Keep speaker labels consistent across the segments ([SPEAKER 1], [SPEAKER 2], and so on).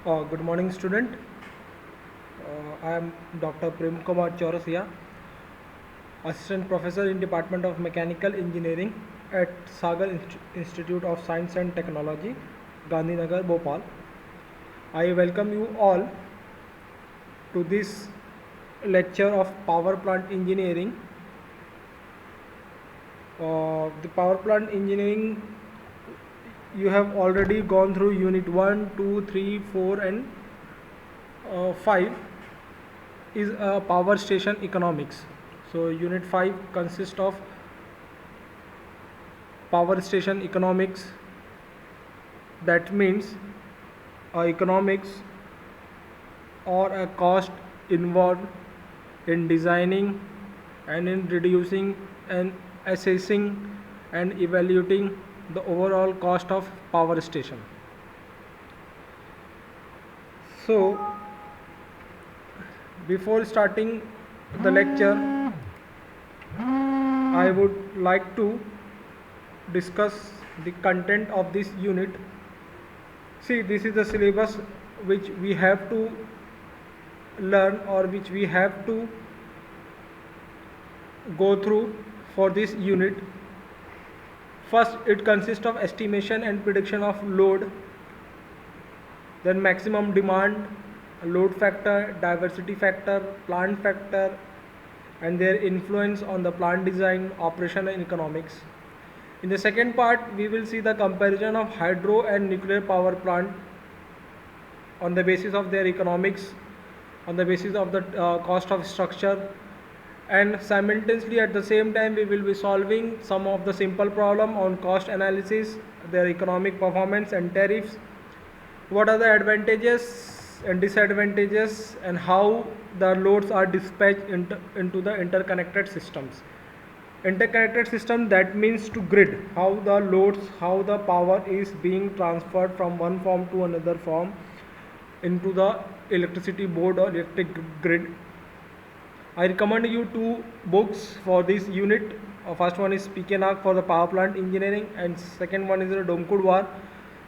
[SPEAKER 1] Good morning, student. I am Dr. Prem Kumar Chaurasia, Assistant Professor in Department of Mechanical Engineering at Sagar Institute of Science and Technology, Gandhinagar, Bhopal. I welcome you all to this lecture of Power Plant Engineering. The Power Plant Engineering, you have already gone through Unit 1, 2, 3, 4 and 5 is power station economics. So unit 5 consists of power station economics. That means economics or a cost involved in designing and in reducing and assessing and evaluating the overall cost of power station. So before starting the lecture, I would like to discuss the content of this unit. See, this is the syllabus which we have to learn or which we have to go through for this unit. First, it consists of estimation and prediction of load, then maximum demand, load factor, diversity factor, plant factor, and their influence on the plant design, operation and economics. In the second part, we will see the comparison of hydro and nuclear power plant on the basis of their economics, on the basis of the cost of structure, and simultaneously at the same time we will be solving some of the simple problem on cost analysis, their economic performance and tariffs. What are the advantages and disadvantages and how the loads are dispatched into the interconnected systems. Interconnected system, that means to grid, how the loads, how the power is being transferred from one form to another form into the electricity board or electric grid. I recommend you two books for this unit. First one is Pekenak for the power plant engineering and second one is the Domkudwar,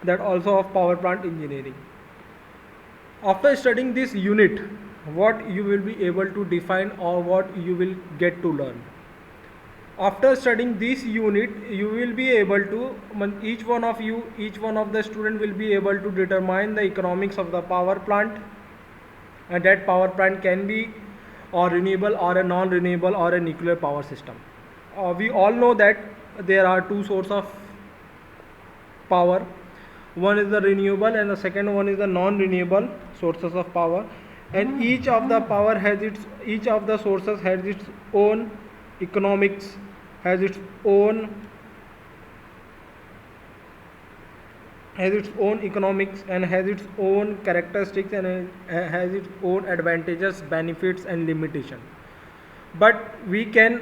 [SPEAKER 1] that also of power plant engineering. After studying this unit, what you will be able to define or what you will get to learn. After studying this unit, you will be able to, each one of the student will be able to determine the economics of the power plant, and that power plant can be or renewable or a non-renewable or a nuclear power system. We all know that there are two sources of power. One is the renewable and the second one is the non-renewable sources of power, and each of the sources has its own economics, has its own economics and has its own characteristics and has its own advantages, benefits and limitation. But we can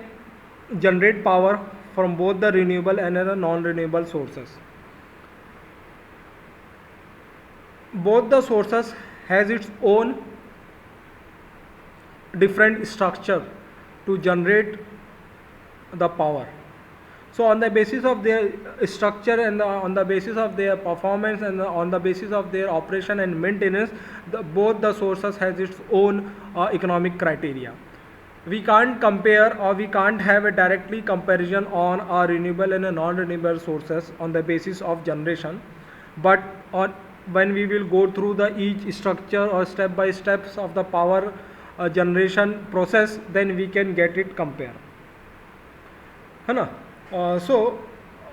[SPEAKER 1] generate power from both the renewable and the non-renewable sources. Both the sources has its own different structure to generate the power. So on the basis of their structure and on the basis of their performance and on the basis of their operation and maintenance, both the sources has its own economic criteria. We can't compare or we can't have a directly comparison on our renewable and non-renewable sources on the basis of generation, but when we will go through the each structure or step by steps of the power generation process, then we can get it compare. So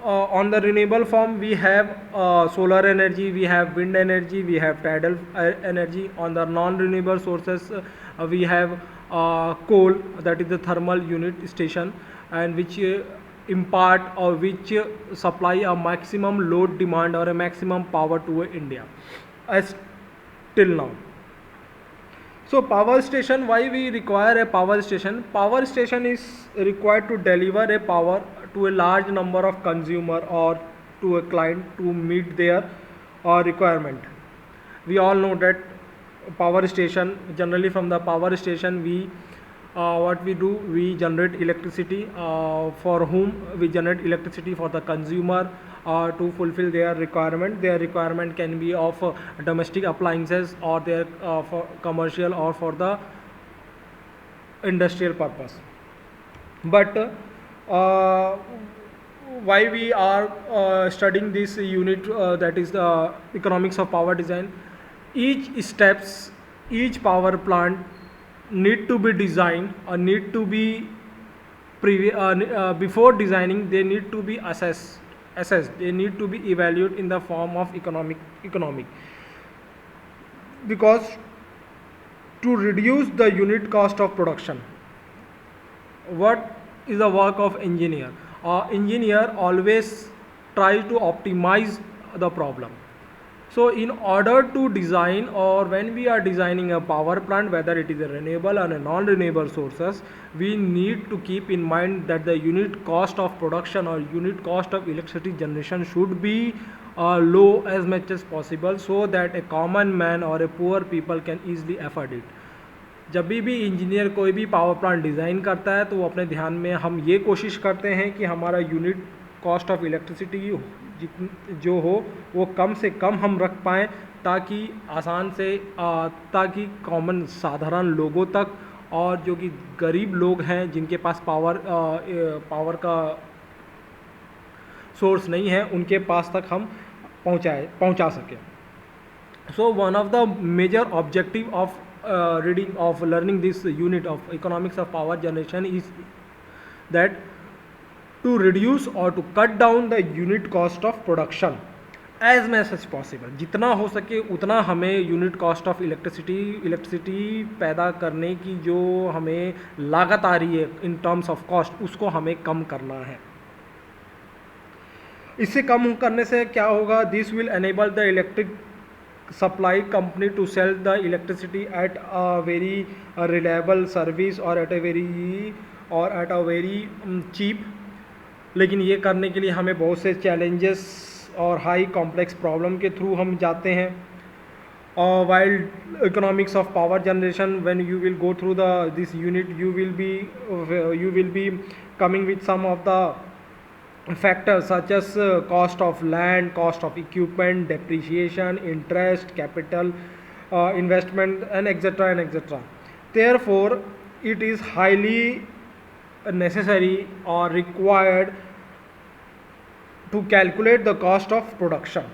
[SPEAKER 1] on the renewable form we have solar energy, we have wind energy, we have tidal energy. On the non-renewable sources we have coal, that is the thermal unit station, and which impart or which supply a maximum load demand or a maximum power to India as till now. So power station, why we require a power station? Power station is required to deliver a power to a large number of consumer or to a client to meet their requirement. We all know that power station, generally from the power station we what we do, we generate electricity. For whom we generate electricity? For the consumer to fulfill their requirement. Their requirement can be of domestic appliances, or their for commercial, or for the industrial purpose. But why we are studying this unit, that is the economics of power design. Each steps, each power plant need to be designed, or need to be before designing they need to be assessed, they need to be evaluated in the form of economic, because to reduce the unit cost of production. What is the work of engineer? Engineer always try to optimize the problem. So in order to design, or when we are designing a power plant, whether it is a renewable or a non-renewable sources, we need to keep in mind that the unit cost of production or unit cost of electricity generation should be low as much as possible, so that a common man or a poor people can easily afford it. जब भी engineer कोई भी power plant design करता है, तो वो अपने ध्यान में हम ये कोशिश करते हैं कि हमारा यूनिट कॉस्ट ऑफ इलेक्ट्रिसिटी जो हो वो कम से कम हम रख पाएँ, ताकि आसान से ताकि कॉमन साधारण लोगों तक, और जो कि गरीब लोग हैं जिनके पास पावर का सोर्स नहीं है, उनके पास तक हम पहुंचा सकें. So one of the major objective of learning this unit of economics of power generation is that to reduce or to cut down the unit cost of production as much as possible. जितना हो सके उतना हमें unit cost of electricity पैदा करने की जो हमें लागत आ रही है इन टर्म्स ऑफ कॉस्ट, उसको हमें कम करना है. इससे कम करने से क्या होगा? This will enable the electric supply company to sell the electricity at a very reliable service, or at a very cheap. लेकिन ये करने के लिए हमें बहुत से challenges और हाई कॉम्प्लेक्स प्रॉब्लम के थ्रू हम जाते हैं. While economics of power generation, when you will go through this unit, you will be coming with some of the factors such as cost of land, cost of equipment, depreciation, interest, capital investment, and etc. Therefore, it is highly necessary or required to calculate the cost of production.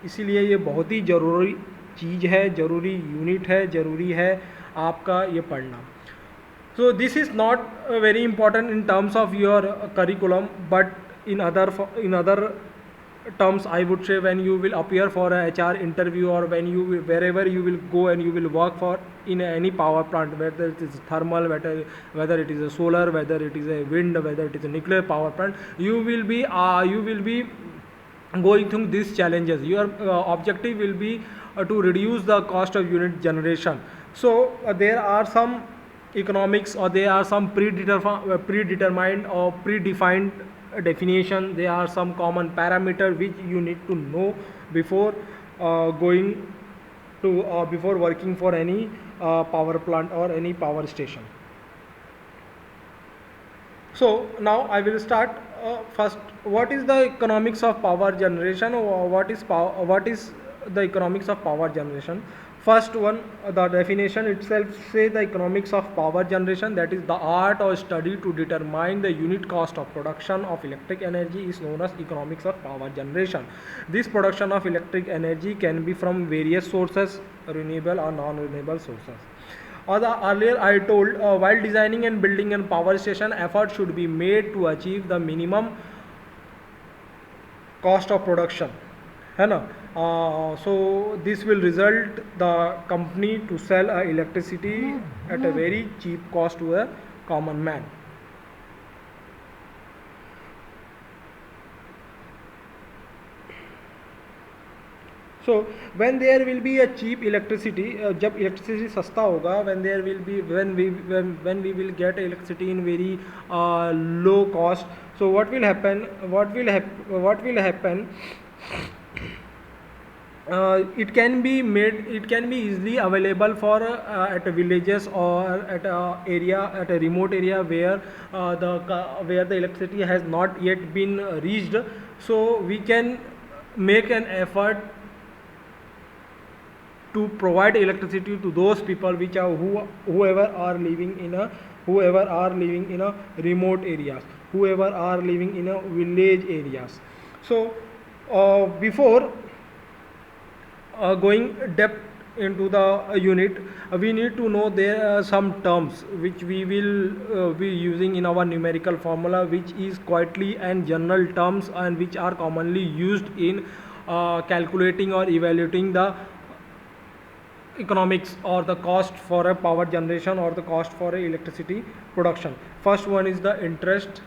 [SPEAKER 1] इसीलिए ये बहुत ही ज़रूरी चीज़ है, ज़रूरी unit है, ज़रूरी है आपका ये पढ़ना. So this is not very important in terms of your curriculum, but in other terms, I would say, when you will appear for a HR interview, or wherever you will go and you will work for in any power plant, whether it is thermal, whether it is a solar, whether it is a wind, whether it is a nuclear power plant, you will be going through these challenges. Your objective will be to reduce the cost of unit generation. So there are some economics, or there are some predetermined or predefined definition. There are some common parameter which you need to know before before working for any power plant or any power station. So now I will start. First, what is the economics of power generation, or what is the economics of power generation? First one, the definition itself says the economics of power generation, that is the art or study to determine the unit cost of production of electric energy, is known as economics of power generation. This production of electric energy can be from various sources, renewable or non-renewable sources. Earlier I told, while designing and building a power station, effort should be made to achieve the minimum cost of production, है ना. So this will result the company to sell electricity at a very cheap cost to a common man. So when there will be a cheap electricity, जब electricity सस्ता होगा, when we will get electricity in very low cost, so what will happen? It can be easily available for at villages, or at a remote area where the electricity has not yet been reached. so we can make an effort to provide electricity to those people which are whoever are living in a remote areas, whoever are living in a village areas. So before going depth into the unit, we need to know there are some terms which we will be using in our numerical formula, which is quietly and general terms and which are commonly used in calculating or evaluating the economics or the cost for a power generation or the cost for a electricity production. First one is the interest.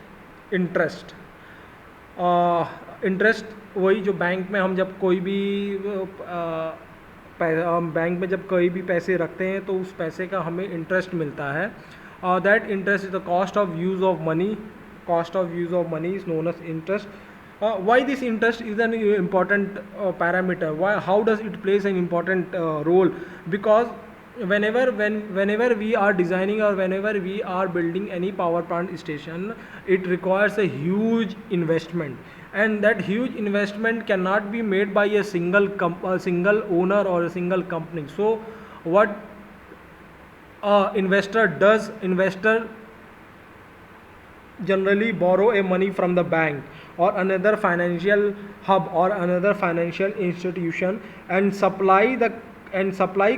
[SPEAKER 1] Interest वही जो bank में हम जब कोई भी bank में जब कोई भी पैसे रखते हैं तो उस पैसे का हमें इंटरेस्ट मिलता है. That interest is the cost of use of money. Cost of use of money is known as interest. Why this interest is an important parameter? How does it plays an important role? Because whenever we are designing or whenever we are building any power plant station, it requires a huge investment, and that huge investment cannot be made by a single owner or a single company. So what investor does, investor generally borrow a money from the bank or another financial hub or another financial institution, and supply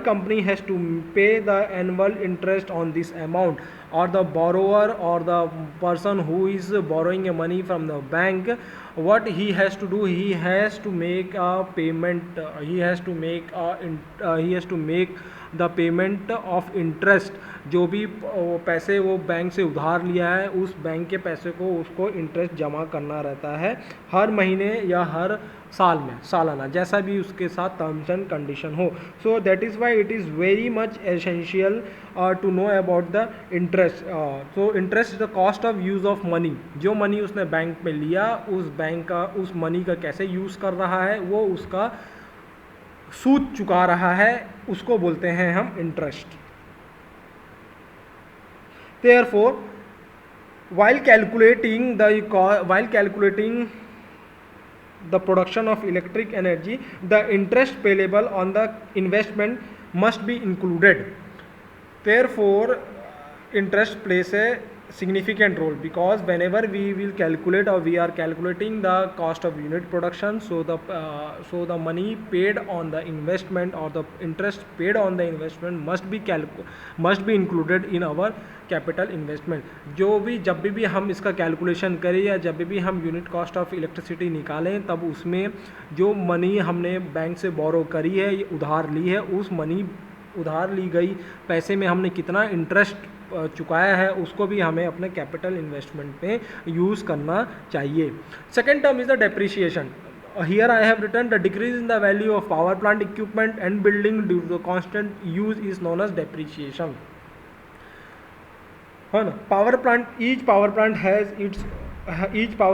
[SPEAKER 1] company has to pay the annual interest on this amount, or the borrower or the person who is borrowing a money from the bank, what he has to do, he has to make a payment, he has to make the payment of interest. जो भी पैसे वो bank से उधार लिया है उस bank के पैसे को उसको इंटरेस्ट जमा करना रहता है हर महीने या हर साल में, सालाना, जैसा भी उसके साथ टर्म्स एंड कंडीशन हो. So that is why it is very much essential to know about the interest. So interest is the cost of use of money. जो मनी उसने बैंक में लिया, उस बैंक का उस मनी का कैसे यूज़ कर रहा है, वो उसका सूद चुका रहा है, उसको बोलते हैं हम interest. Therefore, while calculating the production of electric energy, the interest payable on the investment must be included. Therefore, interest plays a significant role, because whenever we will calculate or we are calculating the cost of unit production, so the money paid on the investment or the interest paid on the investment must be included in our capital investment. जब भी हम इसका calculation करें या जब भी हम unit cost of electricity निकालें, तब उसमें जो मनी हमने बैंक से बोरो करी है, उधार ली है, उस मनी उधार ली गई पैसे में हमने कितना इंटरेस्ट चुकाया है, उसको भी हमें अपने कैपिटल इन्वेस्टमेंट पे यूज़ करना चाहिए. Second term is the depreciation. Here I have written the decrease in the value of power plant equipment and building due to the constant use is known as depreciation. है ना. each power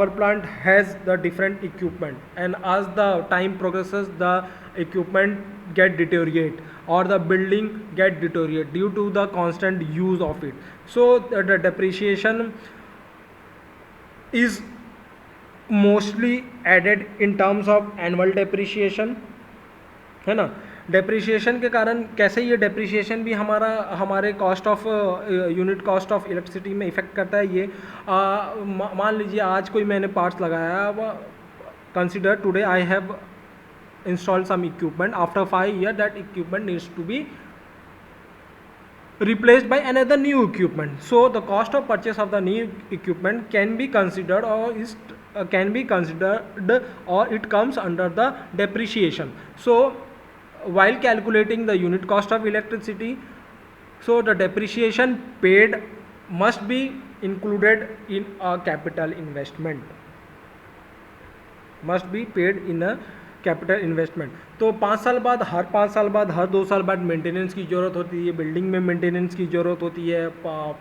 [SPEAKER 1] plant has the different equipment, and as the time progresses the equipment get deteriorate or the building get deteriorate due to the constant use of it. So the depreciation is mostly added in terms of annual depreciation, है ना. Depreciation के कारण कैसे ये depreciation भी हमारे cost of unit cost of electricity में effect करता है. ये मान लीजिए आज कोई मैंने पार्ट्स लगाया, consider today I have installed some equipment, after 5 years that equipment needs to be replaced by another new equipment. So the cost of purchase of the new equipment can be considered or it comes under the depreciation. So while calculating the unit cost of electricity, so the depreciation paid must be included in a capital investment, must be paid in a capital investment. तो 5 साल बाद, हर 5 साल बाद, हर 2 साल बाद maintenance की ज़रूरत होती है, बिल्डिंग में मेंटेनेंस की ज़रूरत होती है,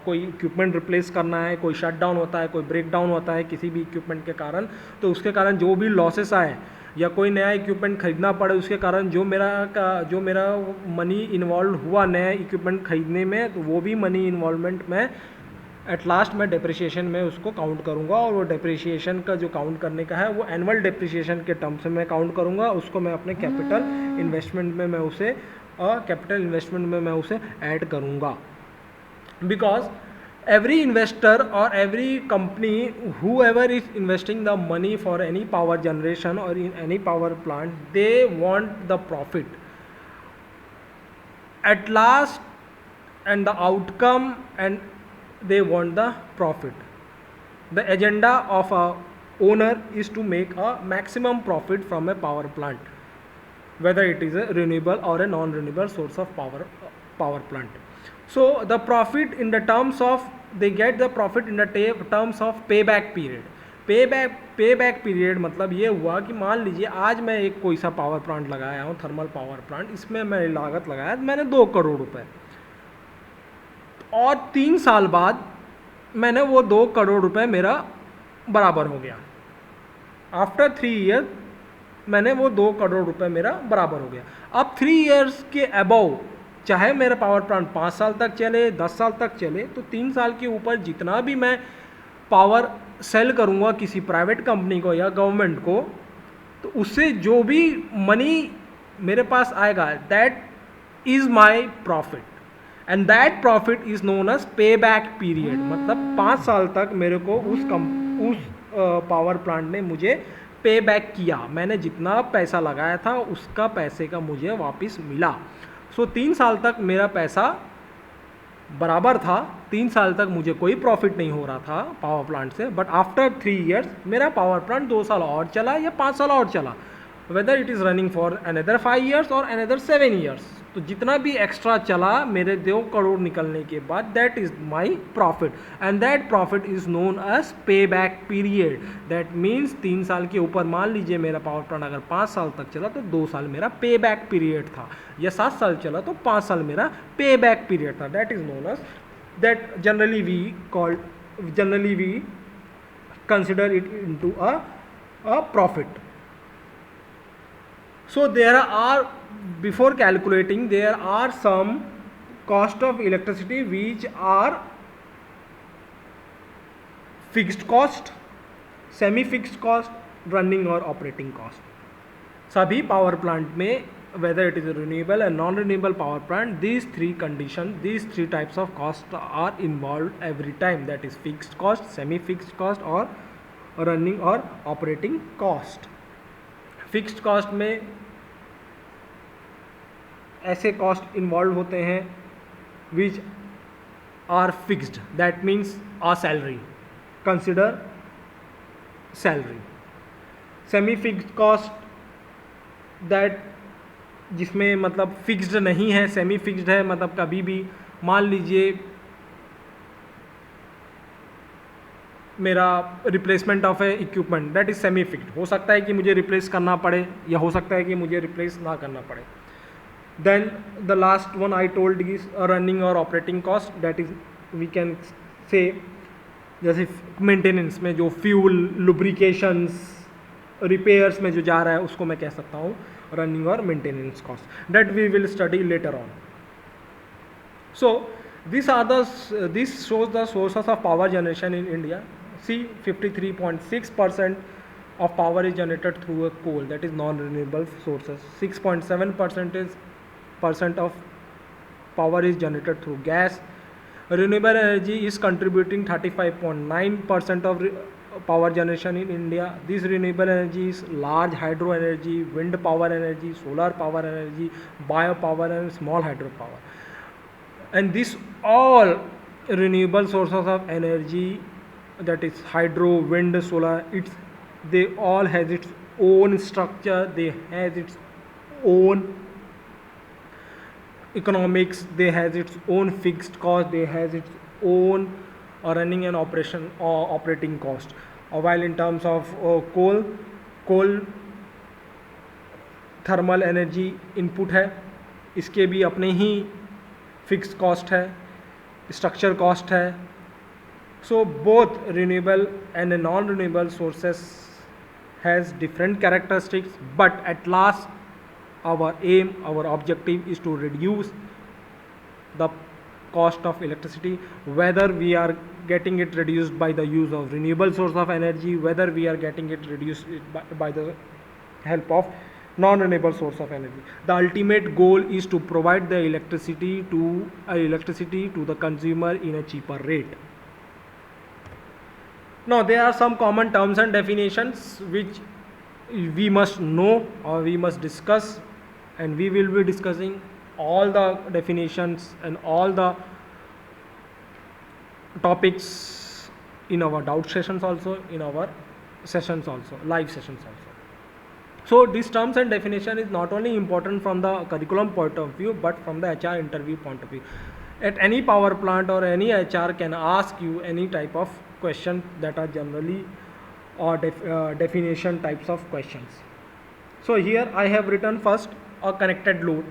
[SPEAKER 1] कोई इक्विपमेंट रिप्लेस करना है, कोई शट डाउन होता है, कोई ब्रेक डाउन होता है किसी भी इक्विपमेंट के कारण, तो उसके कारण जो भी लॉसेस आए या कोई नया इक्विपमेंट खरीदना पड़े, उसके कारण जो मेरा मनी इन्वॉल्व हुआ नया इक्विपमेंट खरीदने में, तो वो भी मनी इन्वॉल्वमेंट में एट लास्ट मैं डेप्रिसिएशन में उसको काउंट करूँगा, और वो डेप्रिसिएशन का जो काउंट करने का है वो एनुअल डेप्रिसिएशन के टर्म्स में काउंट करूँगा, उसको मैं अपने कैपिटल इन्वेस्टमेंट में मैं उसे ऐड करूँगा। Because every investor or every company, whoever is investing the money for any power generation or in any power plant, they want the profit at last, and the outcome, and they want the profit. The agenda of a owner is to make a maximum profit from a power plant, whether it is a renewable or a non-renewable source of power plant. So the profit in the terms of, they get the profit in the terms of payback period. Payback period मतलब ये हुआ कि मान लीजिए आज मैं एक कोई सा पावर प्लांट लगाया हूँ, थर्मल पावर प्लांट, इसमें मैंने लागत लगाया मैंने 2 करोड़ रुपए, और 3 साल बाद मैंने वो 2 करोड़ रुपए मेरा बराबर हो गया। आफ्टर 3 ईयर मैंने वो 2 करोड़ रुपए मेरा बराबर हो गया। अब 3 ईयर्स के अबव, चाहे मेरा पावर प्लांट 5 साल तक चले, 10 साल तक चले, तो 3 साल के ऊपर जितना भी मैं पावर सेल करूँगा किसी प्राइवेट कंपनी को या गवर्नमेंट को, तो उससे जो भी मनी मेरे पास आएगा, that is my profit, and that profit is known as pay back period. मतलब 5 साल तक मेरे को उस पावर प्लांट ने मुझे पे बैक किया, मैंने जितना पैसा लगाया था उसका पैसे का मुझे वापस मिला। सो 3 साल तक मेरा पैसा बराबर था, 3 साल तक मुझे कोई प्रॉफिट नहीं हो रहा था पावर प्लांट से, बट आफ्टर 3 ईयर्स मेरा पावर प्लांट 2 साल और चला या 5 साल और चला, whether it is running for another 5 years और अनदर 7 ईयर्स, तो जितना भी एक्स्ट्रा चला मेरे 2 करोड़ निकलने के बाद, that is my profit, and that profit is known as pay back period. That means 3 साल के ऊपर मान लीजिए मेरा पावर प्लांट अगर 5 साल तक चला तो 2 साल मेरा पे बैक पीरियड था, या 7 साल चला तो 5 साल मेरा पे बैक पीरियड था। That is known as, that generally we consider it into a profit. So there are, before calculating, there are some cost of electricity which are fixed cost, semi fixed cost, running or operating cost. सभी power plant में, whether it is a renewable and non-renewable power plant, these 3 conditions, these 3 types of costs are involved every time, that is fixed cost, semi fixed cost or running or operating cost. Fixed cost में ऐसे cost involve होते हैं which are fixed, that means ah salary, consider salary. Semi fixed cost that जिसमें मतलब fixed नहीं है, semi fixed है, मतलब कभी भी मान लीजिए मेरा replacement of A equipment, that is semi fixed, हो सकता है कि मुझे रिप्लेस करना पड़े या हो सकता है कि मुझे रिप्लेस ना करना पड़े। Then the last one I told is running और operating cost, that is we can say जैसे मेंटेनेंस में जो फ्यूल, लुब्रिकेशंस, रिपेयर्स में जो जा रहा है उसको मैं कह सकता हूँ रनिंग और maintenance cost, that we will study later on. So this shows the sources of power generation in India. See, 53.6% of power is generated through a coal, that is non-renewable sources. 6.7% of power is generated through gas. Renewable energy is contributing 35.9% of power generation in India. This renewable energy is large hydro energy, wind power energy, solar power energy, biopower and small hydropower. And this all renewable sources of energy, that is hydro, wind, solar, they all has its own structure, they has its own economics, they has its own fixed cost, they has its own running and operating cost. While in terms of coal thermal energy input है, इसके भी अपने ही fixed cost है, structure cost है। So both renewable and non renewable sources has different characteristics, but at last our objective is to reduce the cost of electricity, whether we are getting it reduced by the use of renewable source of energy, whether we are getting it reduced by the help of non-renewable source of energy. The ultimate goal is to provide the electricity to the consumer in a cheaper rate. Now there are some common terms and definitions which we must know or we must discuss, and we will be discussing all the definitions and all the topics in our doubt sessions also, in our sessions also, live sessions also. So these terms and definition is not only important from the curriculum point of view, but from the HR interview point of view. At any power plant or any HR can ask you any type of question that are generally or definition types of questions. So here I have written first a connected load.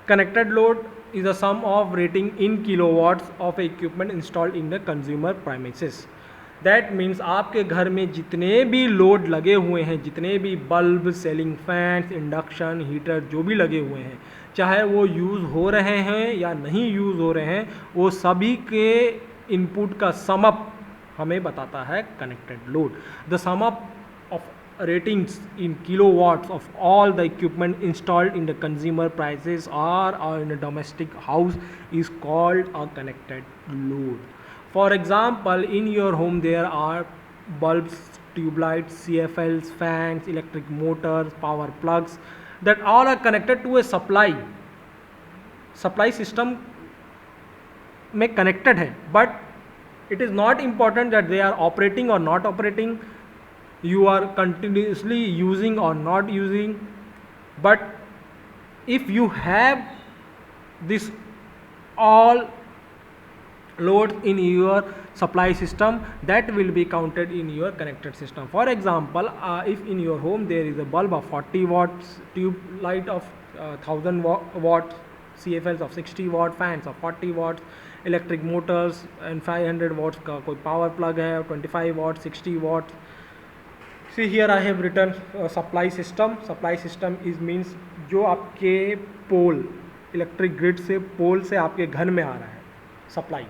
[SPEAKER 1] Connected load is a sum of rating in kilowatts of equipment installed in the consumer premises. That means आपके घर में जितने भी load लगे हुए हैं, जितने भी bulb, ceiling fans, induction, heater जो भी लगे हुए हैं, चाहे वो यूज़ हो रहे हैं या नहीं यूज़ हो रहे हैं, वो सभी के इनपुट का सम अप हमें बताता है connected load. The sum up of ratings in kilowatts of all the equipment installed in the consumer premises or in a domestic house is called a connected load. For example, in your home there are bulbs, tube lights, CFLs, fans, electric motors, power plugs that all are connected to a supply system में connected है, but it is not important that they are operating or not operating, you are continuously using or not using, but if you have this all loads in your supply system, that will be counted in your connected system. For example, if in your home there is a bulb of 40 watts, tube light of 1000 watts, CFLs of 60 watt, fans of 40 watts, electric motors and 500 watts का कोई power plug है, 25 watts, 60 watts. See here I have written supply system. Supply system is means जो आपके पोल, electric grid से, पोल से आपके घर में आ रहा है सप्लाई.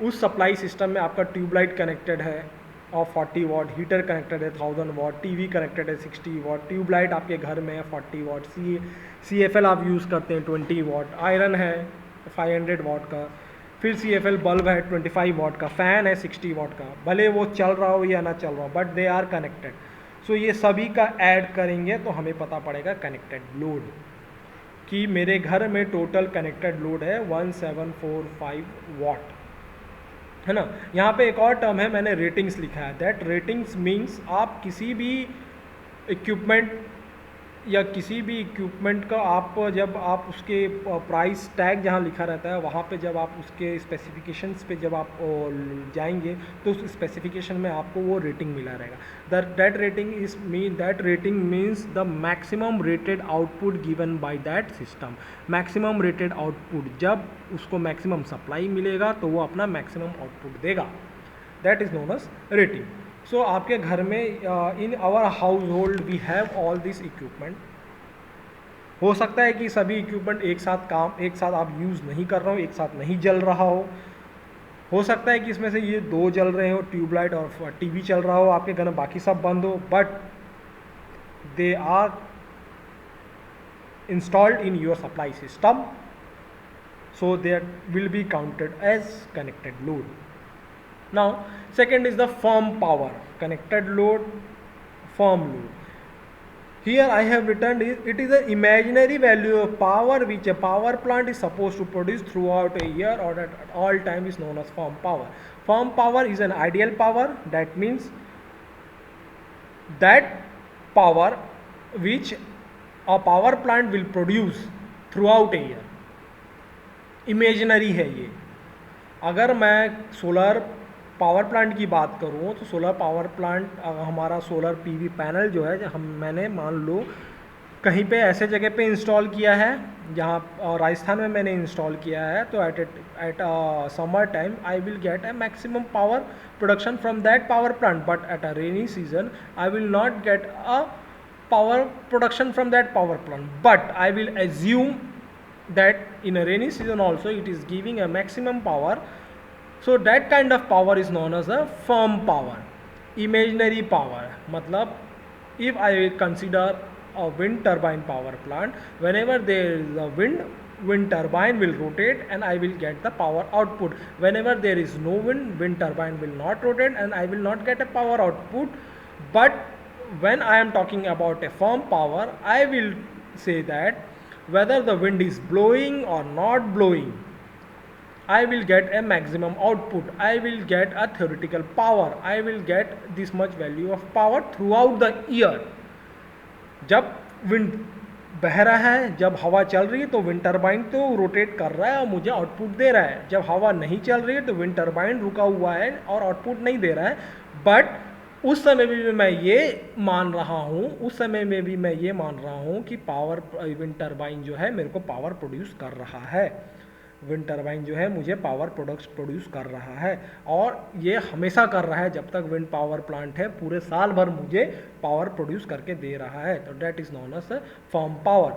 [SPEAKER 1] उस सप्लाई सिस्टम में आपका ट्यूबलाइट कनेक्टेड है और 40 वाट, हीटर कनेक्टेड है 1000 वाट, टीवी कनेक्टेड है 60 वाट, ट्यूबलाइट आपके घर में है 40 वाट, CFL आप यूज़ करते हैं 20 वाट, आयरन है 500 वाट का, फिर CFL बल्ब है 25 वाट का, फ़ैन है 60 वाट का, भले वो चल रहा हो या ना चल रहा हो, बट दे आर कनेक्टेड. सो ये सभी का ऐड करेंगे तो हमें पता पड़ेगा कनेक्टेड लोड, कि मेरे घर में टोटल कनेक्टेड लोड है 1745 वाट, है ना. यहाँ पे एक और टर्म है, मैंने रेटिंग्स लिखा है. दैट रेटिंग्स मीन्स आप किसी भी इक्विपमेंट या किसी भी इक्विपमेंट का आप जब आप उसके प्राइस टैग जहाँ लिखा रहता है वहाँ पे जब आप उसके स्पेसिफिकेशंस पे जब आप जाएंगे तो उस स्पेसिफिकेशन में आपको वो रेटिंग मिला रहेगा. That rating means the maximum rated output given by that system. Maximum rated output, जब उसको मैक्सिमम सप्लाई मिलेगा तो वो अपना मैक्सिमम आउटपुट देगा. That is known as rating. So आपके घर में in our household we have all this equipment. हो सकता है कि सभी इक्विपमेंट एक साथ आप यूज़ नहीं कर रहे हो, एक साथ नहीं जल रहा हो सकता है कि इसमें से ये 2 जल रहे हो, ट्यूबलाइट और टीवी चल रहा हो आपके घर में, बाकी सब बंद हो, but they are installed in your supply system, so they will be counted as connected load. Now second is the firm power, connected load, firm load. Here I have written it is an imaginary value of power which a power plant is supposed to produce throughout a year or at all time is known as firm power. Firm power is an ideal power, that means that power which a power plant will produce throughout a year. Imaginary है ये. अगर मैं solar power plant की बात करूँ तो solar power plant, हमारा solar PV panel जो है, मैंने मान लो कहीं पे ऐसे जगह पे इंस्टॉल किया है जहाँ राजस्थान में मैंने इंस्टॉल किया है, तो at summer time I will get a maximum power production from that power plant, but at a rainy season I will not get a power production from that power plant, but I will assume that in a rainy season also it is giving a maximum power So that kind of power is known as a firm power. Imaginary power, matlab if I consider a wind turbine power plant, whenever there is a wind turbine will rotate and I will get the power output. Whenever there is no wind turbine will not rotate and I will not get a power output. But when I am talking about a firm power, I will say that whether the wind is blowing or not blowing, I will get a maximum output. I will get a theoretical power. I will get this much value of power throughout the year. जब wind बह रहा है, जब हवा चल रही है तो विंड टरबाइन तो रोटेट कर रहा है और मुझे आउटपुट दे रहा है. जब हवा नहीं चल रही है तो विंड टरबाइन रुका हुआ है और आउटपुट नहीं दे रहा है. बट उस समय भी मैं ये मान रहा हूँ कि पावर विंड टरबाइन जो है मेरे को पावर प्रोड्यूस कर रहा है. विंड टरबाइन जो है मुझे पावर प्रोड्यूस कर रहा है और ये हमेशा कर रहा है. जब तक विंड पावर प्लांट है पूरे साल भर मुझे पावर प्रोड्यूस करके दे रहा है. तो that is known as firm power.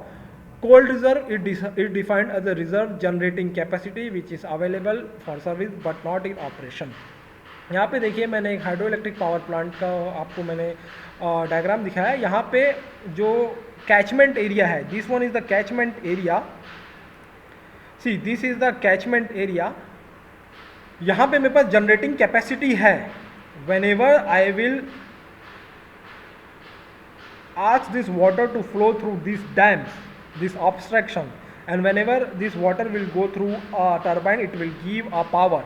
[SPEAKER 1] Cold reserve is defined as a reserve generating capacity which is available for service but not in operation. यहाँ पे देखिए मैंने एक हाइड्रो इलेक्ट्रिक पावर प्लांट का आपको मैंने डायग्राम दिखाया है. यहाँ पे जो कैचमेंट एरिया है, this one is the catchment area. See, this is the catchment area. यहाँ पे मेरे पास जनरेटिंग कैपेसिटी है. Whenever I will ask this water to flow through these dams, this obstruction, and whenever this water will go through a turbine, it will give a power.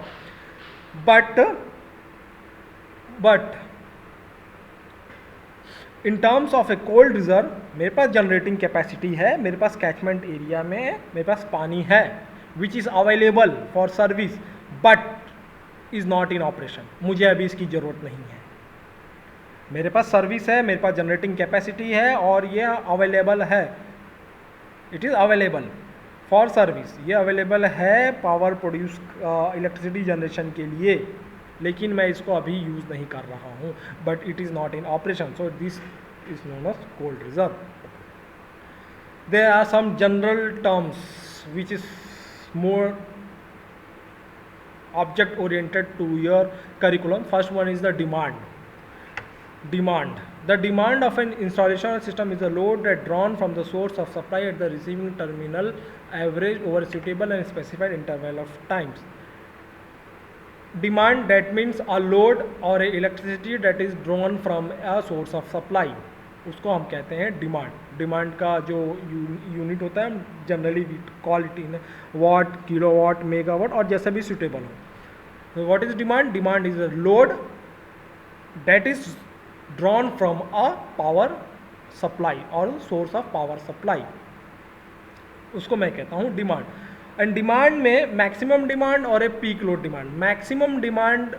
[SPEAKER 1] But in terms of A cold reserve मेरे पास generating capacity है, मेरे पास catchment area में मेरे पास पानी है which is available for service but is not in operation. मुझे अभी इसकी ज़रूरत नहीं है. मेरे पास सर्विस है, मेरे पास जनरेटिंग कैपेसिटी है और ये अवेलेबल है. It is available for service. ये अवेलेबल है पावर प्रोड्यूस इलेक्ट्रिसिटी जनरेशन के लिए, लेकिन मैं इसको अभी यूज़ नहीं कर रहा हूँ. But it is not in operation. So this is known as cold reserve. There are some general terms which is more object oriented to your curriculum. First one is the demand. The demand of an installation system is a load that drawn from the source of supply at the receiving terminal average over a suitable and specified interval of times. Demand, that means a load or a electricity that is drawn from a source of supply, उसको हम कहते हैं demand. Demand का जो unit होता है generally call it in watt, kilowatt, megawatt और जैसे भी सूटेबल हो. तो what is demand? Demand is a load that is drawn from a power supply और सोर्स ऑफ पावर सप्लाई, उसको मैं कहता हूँ डिमांड. एंड डिमांड में मैक्सिमम डिमांड और a peak load demand. Maximum demand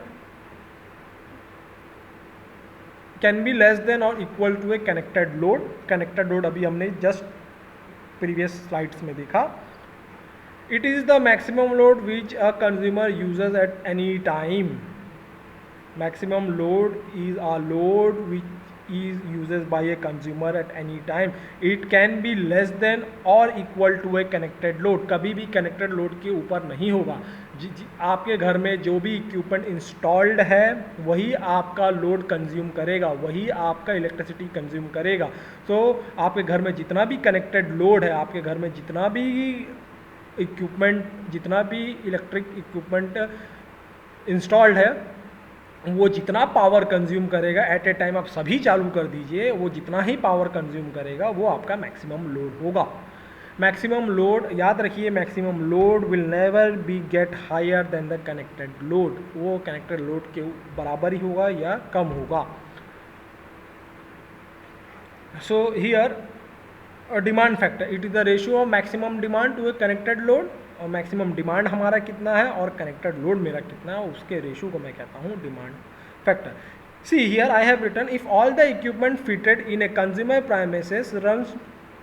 [SPEAKER 1] can be less than और equal to a connected load. Connected load अभी हमने जस्ट प्रीवियस स्लाइड्स में देखा. It is the maximum load which a consumer uses at any time. Maximum load is a load which is uses by a consumer at any time. It can be less than or equal to a connected load. कभी भी connected load के ऊपर नहीं होगा. आपके घर में जो भी इक्विपमेंट इंस्टॉल्ड है वही आपका लोड कंज्यूम करेगा, वही आपका इलेक्ट्रिसिटी कंज्यूम करेगा. तो आपके घर में जितना भी कनेक्टेड लोड है, आपके घर में जितना भी इक्विपमेंट, जितना भी इलेक्ट्रिक इक्विपमेंट इंस्टॉल्ड है, वो जितना पावर कंज्यूम करेगा एट ए टाइम, आप सभी चालू कर दीजिए, वो जितना ही पावर कंज्यूम करेगा वो आपका मैक्सिमम लोड होगा. मैक्सिमम लोड याद रखिए, maximum load will never be get higher than the connected load. वो कनेक्टेड लोड के बराबर ही होगा या कम होगा. So here demand factor, it is the ratio of maximum demand to a connected load. और मैक्सिमम डिमांड हमारा कितना है और कनेक्टेड लोड मेरा कितना है, उसके रेशियो को मैं कहता हूँ demand factor. See here I have written, if all the equipment fitted in a consumer premises runs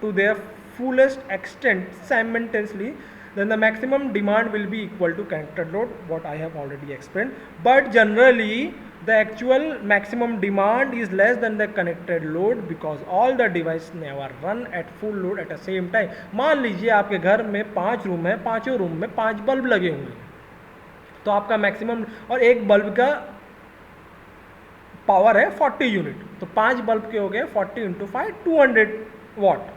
[SPEAKER 1] to their fullest extent simultaneously, then the maximum demand will be equal to connected load, what I have already explained. But generally the actual maximum demand is less than the connected load because all the devices never run at full load at the same time. मान लीजिए आपके घर में 5 room है, पाँचों room में 5 bulb लगे हुए हैं, तो आपका मैक्सिमम, और एक बल्ब का पावर है 40 यूनिट, तो 5 बल्ब के हो गए 40 इंटू 5 200 वाट।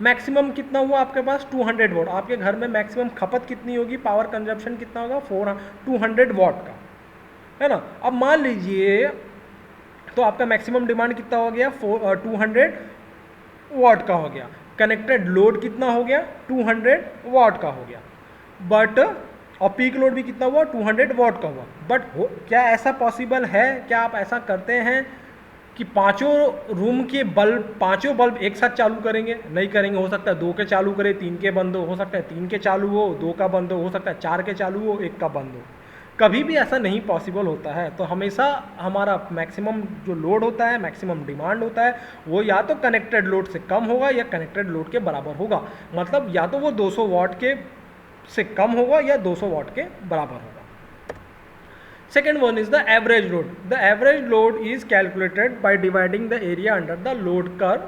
[SPEAKER 1] मैक्सिमम कितना हुआ आपके पास 200 वाट। आपके घर में मैक्सिमम खपत कितनी होगी, पावर कंजप्शन कितना होगा 200 वाट का, है ना। अब मान लीजिए तो आपका मैक्सिमम डिमांड कितना हो गया 200 वाट का हो गया। कनेक्टेड लोड कितना हो गया 200 वाट का हो गया, बट और पीक लोड भी कितना हुआ 200 वाट का हुआ। बट क्या ऐसा पॉसिबल है, क्या आप ऐसा करते हैं कि पांचों रूम के बल्ब, पांचों बल्ब एक साथ चालू करेंगे? नहीं करेंगे। हो सकता है 2 के चालू करें 3 के बंद हो सकता है 3 के चालू हो 2 का बंद हो सकता है 4 के चालू हो 1 का बंद हो। कभी भी ऐसा नहीं पॉसिबल होता है। तो हमेशा हमारा मैक्सिमम जो लोड होता है, मैक्सिमम डिमांड होता है, वो या तो कनेक्टेड लोड से कम होगा या कनेक्टेड लोड के बराबर होगा। मतलब या तो वो 200 वाट के से कम होगा या 200 वाट के बराबर होगा। Second one is the average load. The average load is calculated by dividing the area under the load curve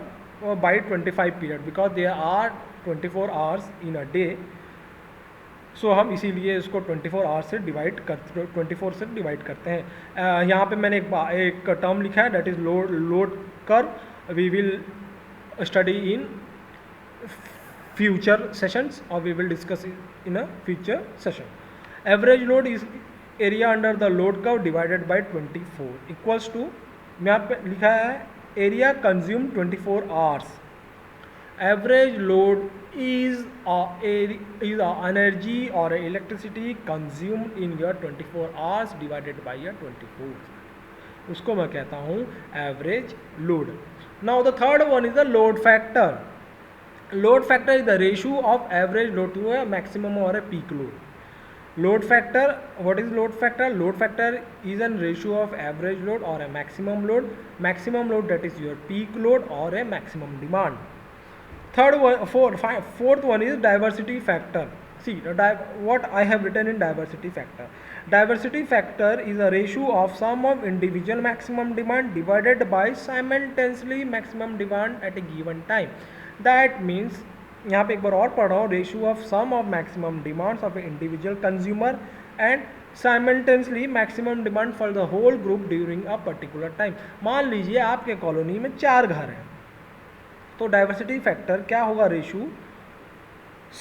[SPEAKER 1] by 25 period because there are 24 hours in a day. So हम इसीलिए इसको 24 आवर्स से डिवाइड करते 24 से divide करते हैं। यहाँ पे मैंने एक टर्म लिखा है, that is load curve. We will study in future sessions or we will discuss it in a future session. Average load is area under the load curve divided by 24 equals to, मैं यहाँ पे लिखा है area consumed 24 hours. Average load is a energy or electricity consumed in your 24 hours divided by your 24. उसको मैं कहता हूँ average load. Now the third one is the load factor. Load factor is the ratio of average load to a maximum or a peak load. Load factor, what is load factor? Load factor is a ratio of average load or a maximum load. Maximum load, that is your peak load or a maximum demand. Fourth one is diversity factor. See what I have written in diversity factor. Diversity factor is a ratio of sum of individual maximum demand divided by simultaneously maximum demand at a given time. That means, यहाँ पे एक बार और पढ़ रहा हूँ, ratio of sum of maximum demands of individual consumer and simultaneously maximum demand for the whole group during a particular time. मान लीजिए आपके कॉलोनी में 4 घर हैं, तो डाइवर्सिटी फैक्टर क्या होगा, ratio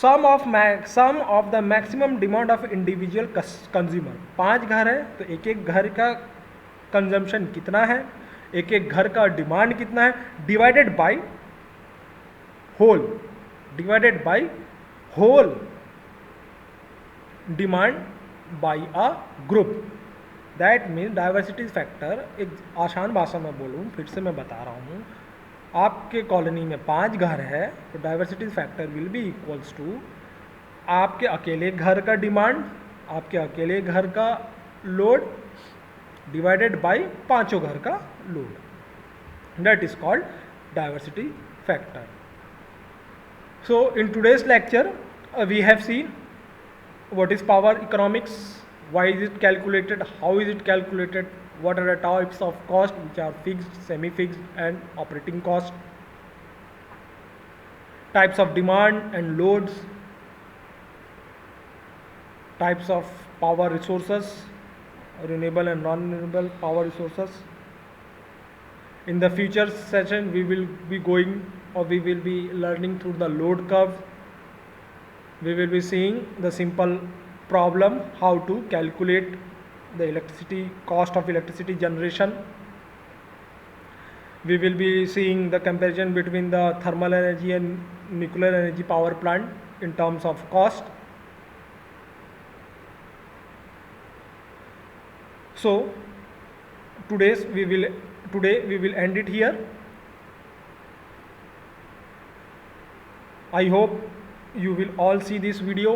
[SPEAKER 1] sum of the maximum demand of individual consumer. 5 घर है तो एक एक घर का कंजम्पशन कितना है, एक एक घर का डिमांड कितना है, divided by whole, divided by whole demand by a group. That means diversity factor, एक आसान भाषा में बोलूँ, फिर से मैं बता रहा हूँ, आपके कॉलोनी में 5 घर है तो diversity factor will be equals to आपके अकेले घर का डिमांड, आपके अकेले घर का लोड डिवाइडेड बाय पांचों घर का load. That is called diversity factor. So in today's lecture we have seen what is power economics, why is it calculated, how is it calculated, what are the types of cost which are fixed, semi-fixed and operating cost, types of demand and loads, types of power resources, renewable and non-renewable power resources. In the future session we will be going or we will be learning through the load curve. We will be seeing the simple problem how to calculate the electricity cost of electricity generation. We will be seeing the comparison between the thermal energy and nuclear energy power plant in terms of cost. So today we will end it here. I hope you will all see this video,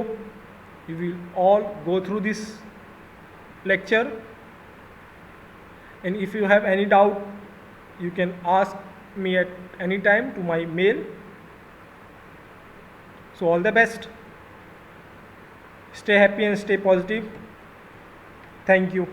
[SPEAKER 1] you will all go through this lecture, and if you have any doubt you can ask me at any time to my mail. So all the best, stay happy and stay positive. Thank you.